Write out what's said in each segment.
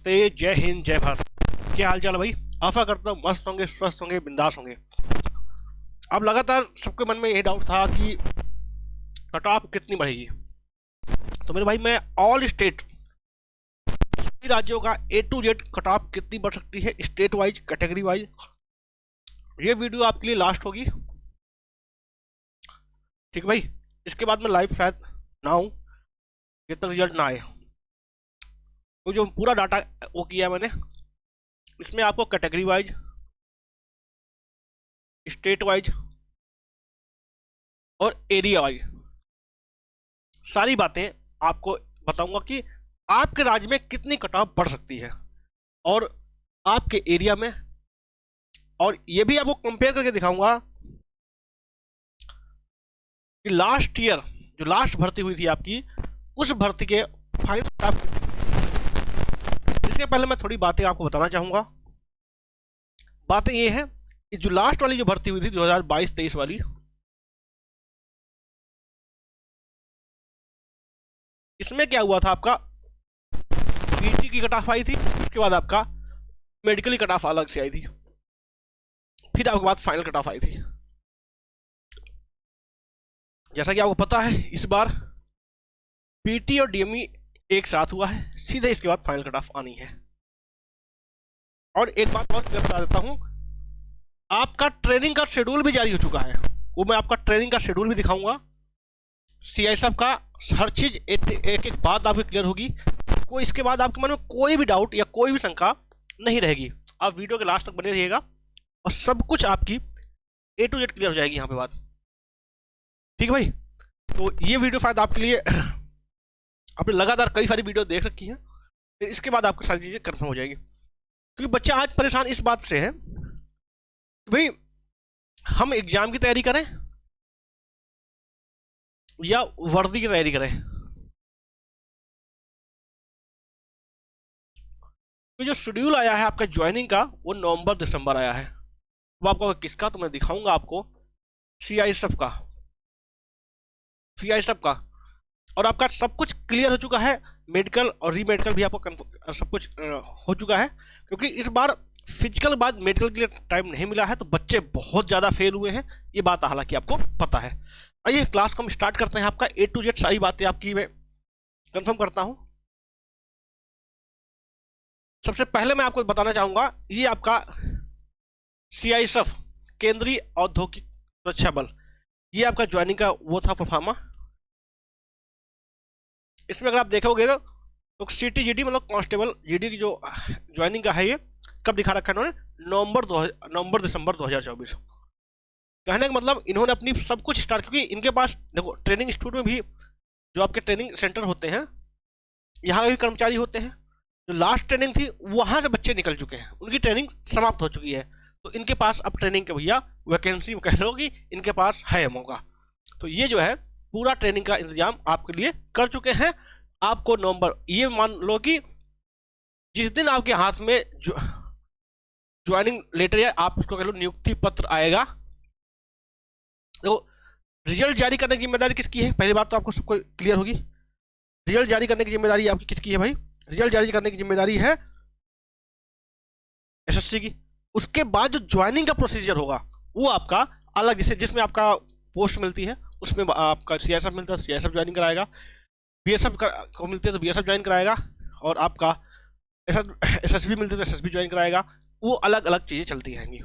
नमस्ते, जय हिंद, जय भारत। क्या हाल चाल है भाई? आशा करता हूँ मस्त होंगे, स्वस्थ होंगे, बिंदास होंगे। अब लगातार सबके मन में ये डाउट था कि कट ऑफ कितनी बढ़ेगी। तो मेरे भाई, मैं ऑल स्टेट, सभी राज्यों का ए टू जेड कट ऑफ कितनी बढ़ सकती है, स्टेट वाइज, कैटेगरी वाइज, ये वीडियो आपके लिए लास्ट होगी। ठीक है भाई? इसके बाद में लाइव शायद ना हूँ जब तक रिजल्ट ना आए। तो जो पूरा डाटा वो किया है मैंने, इसमें आपको कैटेगरी वाइज, स्टेट वाइज और एरिया वाइज सारी बातें आपको बताऊंगा कि आपके राज्य में कितनी कट ऑफ बढ़ सकती है और आपके एरिया में। और ये भी आपको कंपेयर करके दिखाऊंगा कि लास्ट ईयर जो लास्ट भर्ती हुई थी आपकी, उस भर्ती के फाइनल। इसके पहले मैं थोड़ी बातें आपको बताना चाहूंगा। बातें ये है कि जो लास्ट वाली जो भर्ती हुई थी 2022-23 वाली, इसमें क्या हुआ था, आपका पीटी की कट ऑफ आई थी, उसके बाद आपका मेडिकल की कट ऑफ अलग से आई थी, फिर आपके बाद फाइनल कट ऑफ आई थी। जैसा कि आपको पता है, इस बार पीटी और डीएमई एक साथ हुआ है, सीधे इसके बाद फाइनल कट ऑफ आनी है। और एक बात और क्लियर बता देता हूं, आपका ट्रेनिंग का शेड्यूल भी जारी हो चुका है। वो मैं आपका ट्रेनिंग का शेड्यूल भी दिखाऊंगा। सीआईएसएफ का हर चीज एक एक बात आपकी क्लियर होगी। कोई इसके बाद आपके मन में कोई भी डाउट या कोई भी शंका नहीं रहेगी। आप वीडियो के लास्ट तक बने रहिएगा और सब कुछ आपकी ए टू जेड क्लियर हो जाएगी यहाँ पे बात। ठीक है भाई? तो ये वीडियो शायद आपके लिए आपने लगातार कई सारी वीडियो देख रखी है, फिर इसके बाद आपकी सारी चीज़ें कन्फर्म हो जाएगी। क्योंकि बच्चे आज परेशान इस बात से हैं कि भाई, हम एग्जाम की तैयारी करें या वर्दी की तैयारी करें। तो जो शेड्यूल आया है आपका ज्वाइनिंग का, वो नवंबर दिसंबर आया है। वो आपको किसका, तो मैं दिखाऊंगा आपको सीआईएसएफ का, सीआईएसएफ का। और आपका सब कुछ क्लियर हो चुका है, मेडिकल और री मेडिकल भी आपको सब कुछ हो चुका है। क्योंकि इस बार फिजिकल बाद मेडिकल के लिए टाइम नहीं मिला है, तो बच्चे बहुत ज़्यादा फेल हुए हैं, ये बात हालांकि आपको पता है। आइए क्लास को हम स्टार्ट करते हैं। आपका ए टू जेड सारी बातें आपकी मैं कंफर्म करता हूँ। सबसे पहले मैं आपको बताना चाहूँगा, ये आपका सीआईएसएफ, केंद्रीय औद्योगिक सुरक्षा बल, ये आपका ज्वाइनिंग का वो था परफार्मा। इसमें अगर आप देखोगे तो सीटी जीडी मतलब कांस्टेबल जीडी की जो ज्वाइनिंग का है, ये कब दिखा रखा है इन्होंने? नवंबर दिसंबर 2024। कहने का मतलब इन्होंने अपनी सब कुछ स्टार्ट, क्योंकि इनके पास देखो ट्रेनिंग इंस्टीट्यूट में भी जो आपके ट्रेनिंग सेंटर होते हैं, यहाँ भी कर्मचारी होते हैं। जो लास्ट ट्रेनिंग थी वहाँ से बच्चे निकल चुके हैं, उनकी ट्रेनिंग समाप्त हो चुकी है। तो इनके पास अब ट्रेनिंग के भैया वैकेंसी कह लो कि इनके पास है मौका। तो ये जो है पूरा ट्रेनिंग का इंतजाम आपके लिए कर चुके हैं। आपको नवंबर, ये मान लो कि जिस दिन आपके हाथ में ज्वाइनिंग लेटर या आप उसको कह लो नियुक्ति पत्र आएगा, तो रिजल्ट जारी करने की जिम्मेदारी किसकी है? पहली बात तो आपको सबको क्लियर होगी। रिजल्ट जारी करने की जिम्मेदारी आपकी किसकी है भाई? रिजल्ट जारी करने की जिम्मेदारी है एसएससी की। उसके बाद जो ज्वाइनिंग का प्रोसीजर होगा वो आपका अलग, जैसे जिसमें आपका पोस्ट मिलती है उसमें आपका सीआईएसएफ मिलता है, सीआईएसएफ ज्वाइनिंग कराएगा। बीएसएफ को मिलती है तो बीएसएफ ज्वाइन कराएगा, और आपका एसएसबी मिलती है तो एसएसबी ज्वाइन कराएगा। वो अलग अलग चीज़ें चलती रहेंगी।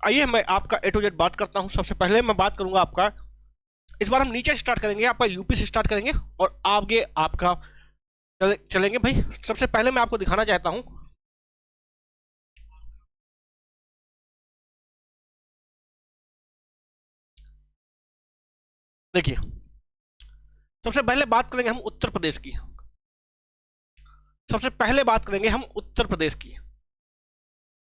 आइए मैं आपका ए टू जेड बात करता हूँ। सबसे पहले मैं बात करूंगा आपका, इस बार हम नीचे स्टार्ट करेंगे, आपका यूपी से स्टार्ट करेंगे और आगे आपका चलेंगे भाई। सबसे पहले मैं आपको दिखाना चाहता हूँ, देखिए सबसे पहले बात करेंगे हम उत्तर प्रदेश की। सबसे पहले बात करेंगे हम उत्तर प्रदेश की।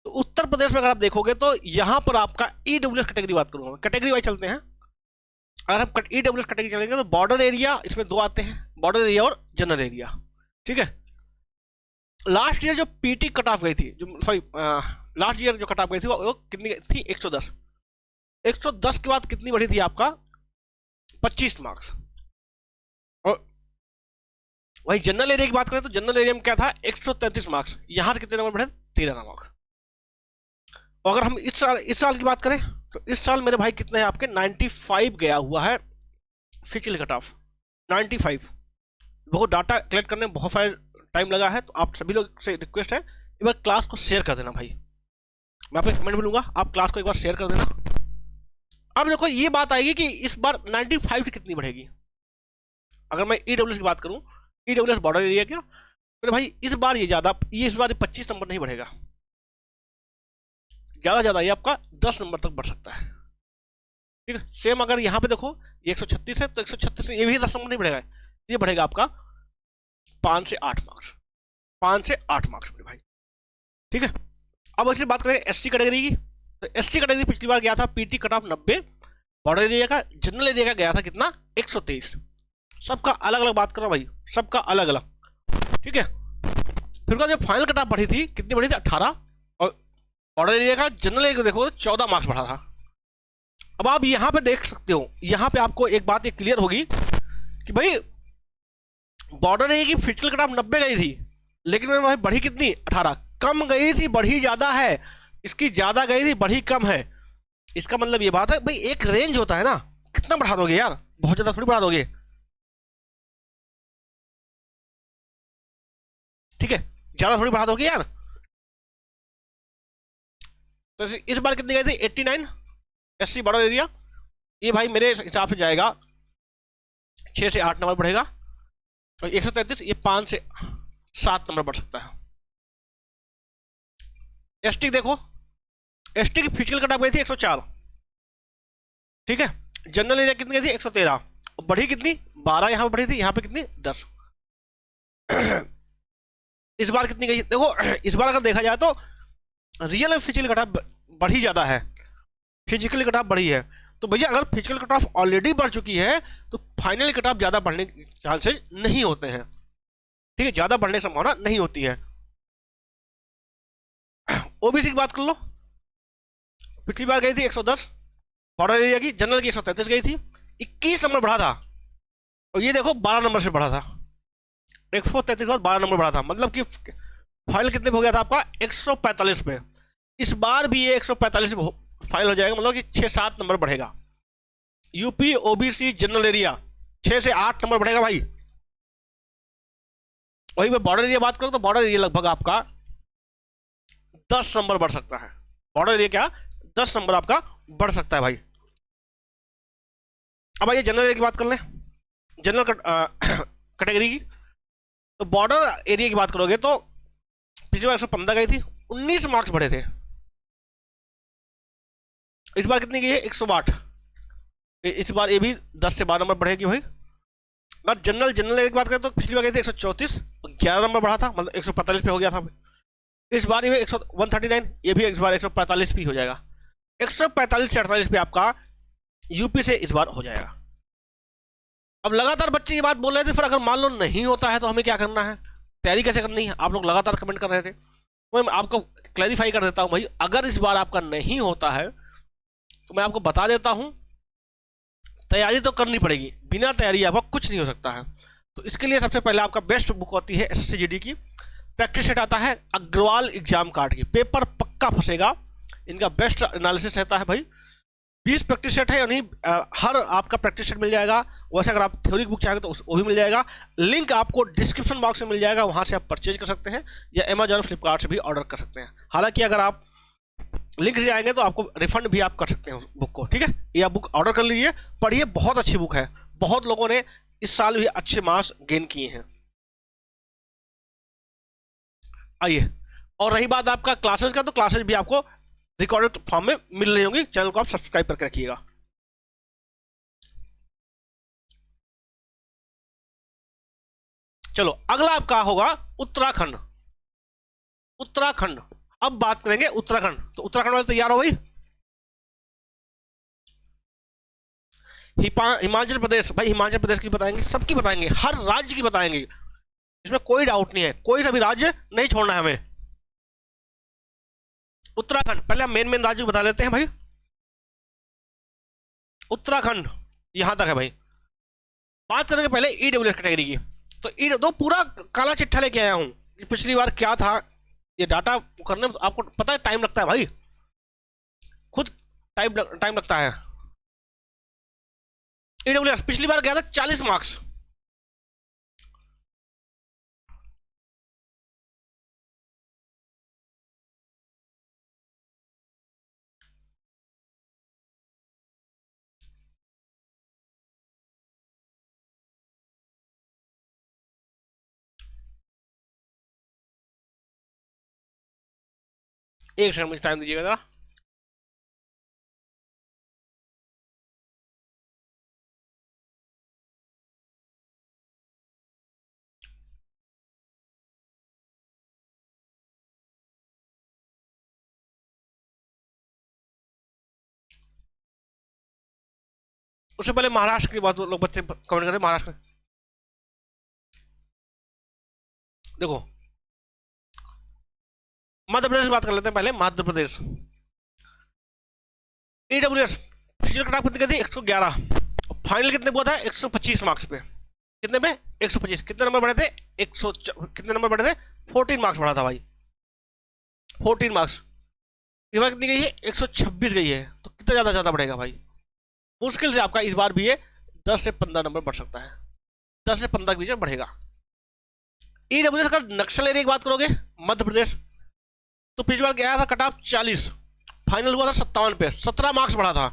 तो उत्तर प्रदेश में अगर आप देखोगे तो यहां पर आपका ईडब्ल्यूएस कैटेगरी बात करूंगा, कैटेगरी वाइज चलते हैं। अगर हम ईडब्ल्यूएस कैटेगरी चलेंगे तो बॉर्डर एरिया, इसमें दो आते हैं, बॉर्डर एरिया और जनरल एरिया। ठीक है? लास्ट ईयर जो पीटी कट ऑफ गई थी, जो सॉरी लास्ट ईयर जो कट ऑफ गई थी वो कितनी थी? 110। 110 के बाद कितनी बढ़ी थी आपका? 25 मार्क्स। और वही जनरल एरिया की बात करें तो जनरल एरिया में क्या था 133 मार्क्स, यहां से कितने नंबर बढ़े 13 नंबर। और अगर हम इस साल की बात करें तो इस साल मेरे भाई कितने हैं आपके 95 गया हुआ है फिजिकल कट ऑफ 95। बहुत डाटा कलेक्ट करने में बहुत सारा टाइम लगा है, तो आप सभी लोग से रिक्वेस्ट है एक बार क्लास को शेयर कर देना भाई, मैं आपको कमेंट मिलूंगा, आप क्लास को एक बार शेयर कर देना। अब देखो ये बात आएगी कि इस बार 95 से कितनी बढ़ेगी। अगर मैं ईडब्ल्यूएस की बात करूं, ईडब्ल्यूएस बॉर्डर एरिया क्या, तो भाई इस बार इस बार 25 नंबर नहीं बढ़ेगा, ज्यादा ये आपका 10 नंबर तक बढ़ सकता है। ठीक है, सेम अगर यहाँ पे देखो ये 136 है तो 136 में ये भी 10 नंबर नहीं बढ़ेगा, ये बढ़ेगा आपका 5 से 8 मार्क्स, 5 से 8 मार्क्स मेरे भाई। ठीक है, अब इससे बात करें एससी कैटेगरी की, तो एससी कैटेगरी पिछली बार गया था PT cut off 90, border area का जनरल एरिया का गया था कितना 123। सबका अलग अलग बात कर रहा हूं भाई, सबका अलग अलग। ठीक है, फिर उसका जो फाइनल कट ऑफ बढ़ी थी कितनी बढ़ी थी 18, और बॉर्डर एरिया का जनरल एरिया देखो 14 मार्क्स बढ़ा था। अब आप यहां पे देख सकते हो, यहां पे आपको एक बात एक क्लियर होगी कि भाई बॉर्डर एरिया की फिजिकल कट ऑफ 90 गई थी, लेकिन मेरे भाई बढ़ी कितनी 18, कम गई थी बढ़ी ज्यादा है, इसकी ज्यादा गई थी बढ़ी कम है। इसका मतलब ये बात है भाई एक रेंज होता है ना, कितना बढ़ा दोगे यार, बहुत ज्यादा थोड़ी बढ़ा दोगे। ठीक है, ज्यादा थोड़ी बढ़ा दोगे यार। तो इस बार कितनी गई थी 89 एससी बॉर्डर एरिया, ये भाई मेरे हिसाब से जाएगा 6 से 8 नंबर बढ़ेगा, और 133 ये 5 से 7 नंबर बढ़ सकता है। एसटी देखो, एसटी की फिजिकल कट ऑफ गई थी 104। ठीक है, जनरल एरिया कितनी गई थी 113, और बढ़ी कितनी 12 यहां पर बढ़ी थी, यहां पे कितनी 10। इस बार कितनी गई देखो, इस बार अगर देखा जाए तो रियल में फिजिकल कट ऑफ बढ़ी ज्यादा है, फिजिकल कट ऑफ बढ़ी है। तो भैया अगर फिजिकल कट ऑफ ऑलरेडी बढ़ चुकी है तो फाइनल कट ऑफ ज्यादा बढ़ने के चांसेस नहीं होते हैं। ठीक है, ज्यादा बढ़ने की संभावना नहीं होती है। ओबीसी की बात कर लो, पिछली बार गई थी 110 बॉर्डर एरिया की, जनरल की 133 गई थी, 21 नंबर बढ़ा था, और ये देखो 12 नंबर से बढ़ा था, 133 के बाद 12 नंबर बढ़ा था, मतलब कि फाइनल कितने पे हो गया था आपका 145 पे। इस बार भी ये 145 फाइनल हो जाएगा, मतलब कि 6-7 नंबर बढ़ेगा। यूपी ओबीसी जनरल एरिया 6 से 8 नंबर बढ़ेगा भाई। वही मैं बॉर्डर एरिया बात करूं तो बॉर्डर एरिया लगभग आपका 10 नंबर बढ़ सकता है, बॉर्डर एरिया क्या 10 नंबर आपका बढ़ सकता है भाई। अब आइए जनरल एरिया की बात कर लें, जनरल कैटेगरी की, तो बॉर्डर एरिया की बात करोगे तो पिछली बार 115 गई थी, 19 मार्क्स बढ़े थे। इस बार कितनी गई है 108, इस बार ये भी 10 से 12 नंबर बढ़ेगी भाई। अगर जनरल एरिया की बात करें तो पिछली बार गई थी 134, 11 नंबर बढ़ा था, मतलब 145 पे हो गया था। इस बार ये 139, ये भी इस बार 145 भी हो जाएगा, 145 से 48 पे आपका यूपी से इस बार हो जाएगा। अब लगातार बच्चे ये बात बोल रहे थे, फिर अगर मान लो नहीं होता है तो हमें क्या करना है, तैयारी कैसे करनी है, आप लोग लगातार कमेंट कर रहे थे, तो मैं आपको क्लैरिफाई कर देता हूं भाई। अगर इस बार आपका नहीं होता है तो मैं आपको बता देता हूं, तैयारी तो करनी पड़ेगी, बिना तैयारी आपका कुछ नहीं हो सकता है। तो इसके लिए सबसे पहले आपका बेस्ट बुक होती है एसएससी की प्रैक्टिस सेट आता है अग्रवाल एग्जाम कार्ड की, पेपर पक्का फंसेगा, इनका बेस्ट एनालिसिस रहता है भाई। 20 प्रैक्टिस सेट है, यानी हर आपका प्रैक्टिस सेट मिल जाएगा। वैसे अगर आप थ्योरी बुक चाहेंगे तो वो भी मिल जाएगा, लिंक आपको डिस्क्रिप्शन बॉक्स में मिल जाएगा, वहां से आप परचेज कर सकते हैं, या अमेजॉन फ्लिपकार्ट से भी ऑर्डर कर सकते हैं। हालांकि अगर आप लिंक से आएंगे तो आपको रिफंड भी आप कर सकते हैं उस बुक को। ठीक है, ये आप बुक ऑर्डर कर लीजिए, पढ़िए, बहुत अच्छी बुक है, बहुत लोगों ने इस साल भी अच्छे मार्क्स गेन किए हैं। आइए, और रही बात आपका क्लासेस का, तो क्लासेस भी आपको रिकॉर्डेड फॉर्म में मिल रही होंगी, चैनल को आप सब्सक्राइब करके रखिएगा। चलो अगला आपका होगा उत्तराखंड। उत्तराखंड, अब बात करेंगे उत्तराखंड, तो उत्तराखंड वाले तैयार हो भाई। हिमाचल प्रदेश, भाई हिमाचल प्रदेश की बताएंगे, सबकी बताएंगे, हर राज्य की बताएंगे, इसमें कोई डाउट नहीं है, कोई सा भी राज्य नहीं छोड़ना है हमें। उत्तराखंड, पहले हम मेन राज्य बता लेते हैं भाई। उत्तराखंड यहां तक है भाई। बात करेंगे पहले ईडब्ल्यूएस कैटेगरी की, तो ये दो पूरा काला चिट्ठा लेके आया हूँ, पिछली बार क्या था ये डाटा करने में आपको पता है टाइम लगता है भाई, खुद टाइम लगता है। ईडब्ल्यूएस पिछली बार गया था 40 मार्क्स, एक सेकंड मुझे टाइम दीजिएगा जरा। उससे पहले महाराष्ट्र की बात लोग बच्चे कमेंट करते महाराष्ट्र। देखो मध्य प्रदेश बात कर लेते हैं पहले। Madhya Pradesh EWS physical cut off कितने थी 111, फाइनल कितने हुआ था 125 मार्क्स पे, कितने पे 125, कितने नंबर बढ़े थे 100, कितने नंबर बढ़े थे 14 मार्क्स बढ़ा था भाई, 14 मार्क्स। इस बार कितनी गई है 126 गई है, तो कितना ज्यादा ज्यादा बढ़ेगा भाई, मुश्किल से आपका इस बार भी ये 10 से 15 नंबर बढ़ सकता है, 10 से 15 के बीच में बढ़ेगा। ईडब्ल्यूएस का नक्सल एरिया की बात करोगे मध्य प्रदेश, तो पिछली बार गया था कट ऑफ 40, फाइनल हुआ था 57 पे, 17 मार्क्स बढ़ा था।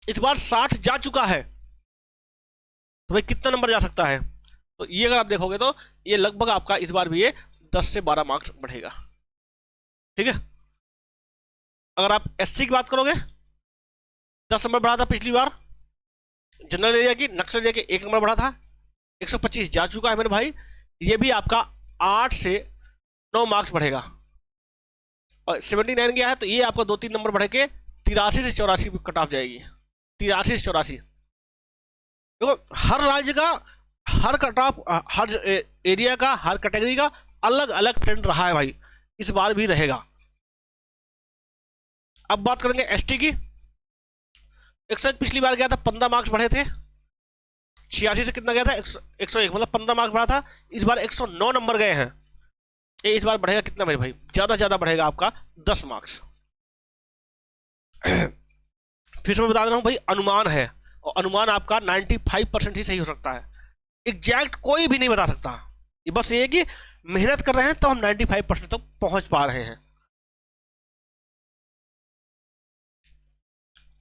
इस बार 60 जा चुका है, तो भाई कितना नंबर जा सकता है, तो ये अगर आप देखोगे तो ये लगभग आपका इस बार भी ये 10 से 12 मार्क्स बढ़ेगा, ठीक है। अगर आप एससी की बात करोगे 10 नंबर बढ़ा था पिछली बार, जनरल एरिया की नक्सल एरिया के 1 नंबर बढ़ा था, 125 जा चुका है मेरे भाई, ये भी आपका 8 से 9 मार्क्स बढ़ेगा। और 79 गया है तो ये आपका 2-3 नंबर बढ़ के 83 से 84 कट ऑफ जाएगी, 83 से 84। देखो हर राज्य का, हर कट ऑफ, हर एरिया का, हर कैटेगरी का अलग अलग ट्रेंड रहा है भाई, इस बार भी रहेगा। अब बात करेंगे एसटी की। एक्सएच पिछली बार गया था 15 मार्क्स बढ़े थे, 86 से कितना गया था 101, मतलब 15 मार्क्स बढ़ा था। इस बार 109 नंबर गए हैं, ये इस बार बढ़ेगा कितना मेरे भाई, ज्यादा बढ़ेगा आपका 10 मार्क्स। फिर से मैं बता रहा हूं भाई, अनुमान है, और अनुमान आपका 95% ही सही हो सकता है, एग्जैक्ट कोई भी नहीं बता सकता। ये बस ये है कि मेहनत कर रहे हैं तो हम 95% तक पहुंच पा रहे हैं।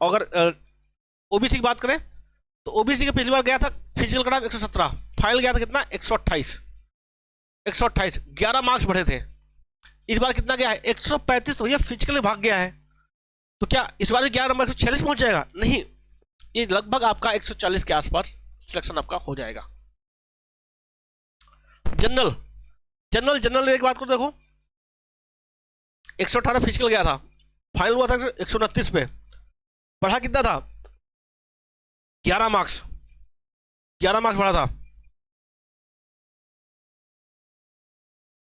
अगर ओबीसी की बात करें तो ओबीसी का पिछली बार गया था फिजिकल कट ऑफ 117, फाइनल गया था कितना 128, 11 मार्क्स बढ़े थे। इस बार कितना गया है 135, तो ये फिजिकली भाग गया है, तो क्या इस बार 11 नंबर 146 पहुंच जाएगा? नहीं, ये लगभग आपका 140 के आसपास सिलेक्शन आपका हो जाएगा। जनरल एक बात करो, देखो 118 फिजिकल गया था, फाइनल हुआ था 129 पे, बढ़ा कितना था 11 मार्क्स, 11 मार्क्स बढ़ा था।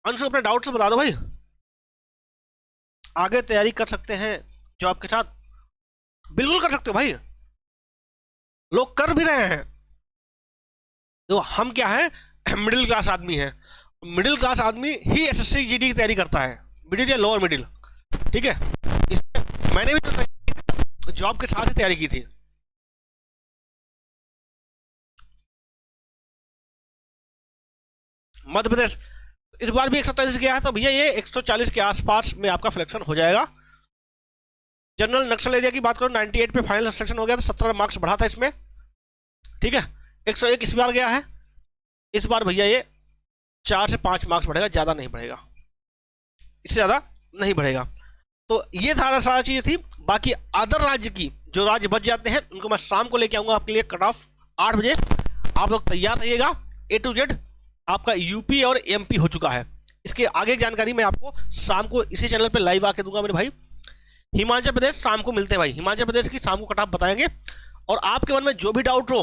अंशु अपने डाउट से बता दो भाई, आगे तैयारी कर सकते हैं जॉब के साथ, बिल्कुल कर सकते हो भाई, लोग कर भी रहे हैं। तो हम क्या है, मिडिल क्लास आदमी है, मिडिल क्लास आदमी ही एसएससी जीडी की तैयारी करता है, मिडिल या लोअर मिडिल, ठीक है। मैंने भी तो जॉब के साथ ही तैयारी की थी। मध्य प्रदेश इस बार भी 127 गया है, तो भैया ये 140 के आसपास में आपका सिलेक्शन हो जाएगा। जनरल नक्सल एरिया की बात करो 98 पे फाइनल सिलेक्शन हो गया था, 17 मार्क्स बढ़ा था इसमें, ठीक है। 101 इस बार गया है, इस बार भैया ये 4 से 5 मार्क्स बढ़ेगा, ज्यादा नहीं बढ़ेगा, इससे ज्यादा नहीं बढ़ेगा। तो ये सारा चीज थी। बाकी अदर राज्य की जो राज्य बच जाते हैं उनको मैं शाम को लेके आऊंगा आपके लिए कट ऑफ 8 बजे। आप लोग तैयार रहिएगा, A to Z आपका यूपी और एमपी हो चुका है। इसके आगे जानकारी मैं आपको शाम को इसी चैनल पे लाइव आके दूंगा मेरे भाई। हिमाचल प्रदेश शाम को मिलते हैं भाई, हिमाचल प्रदेश की शाम को कट ऑफ बताएंगे। और आपके मन में जो भी डाउट हो